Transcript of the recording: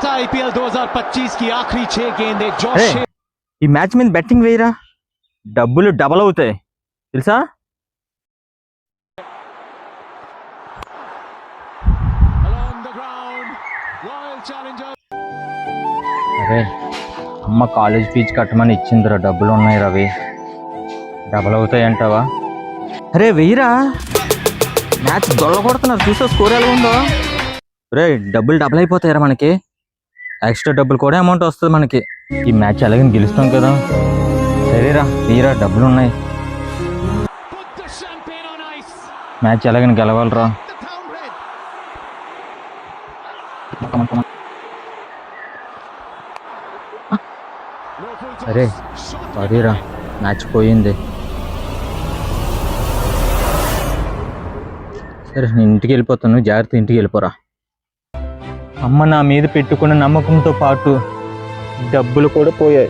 था आईपीएल 2025 की आखिरी 6 गेंदें అరే ఈ మ్యాచ్ మీద బెట్టింగ్ వేయరా, డబ్బులు డబల్ అవుతాయి తెలుసా. అరే అమ్మ కాలేజ్ ఫీజు కట్టమని ఇచ్చిందిరా, డబ్బులు ఉన్నాయి రవి, డబల్ అవుతాయి అంటావా. అరే వెయ్యరా, మ్యాచ్ దొల్ల కొడుతున్నారు చూసా, స్కోర్ ఎలా ఉందో. రే డబ్బులు డబల్ అయిపోతాయిరా మనకి, ఎక్స్ట్రా డబ్బులు కూడా అమౌంట్ వస్తుంది మనకి. ఈ మ్యాచ్ ఎలాగని గెలుస్తాం కదా. సరేరా వీరా, డబ్బులు ఉన్నాయి, మ్యాచ్ ఎలాగని గెలవాలరా. అరే సారీరా, మ్యాచ్ పోయింది. సరే నేను ఇంటికి వెళ్ళిపోతాను, జాగ్రత్త ఇంటికి వెళ్ళిపోరా. అమ్మ నా మీద పెట్టుకున్న నమ్మకంతో పాటు డబ్బులు కూడా పోయాయి.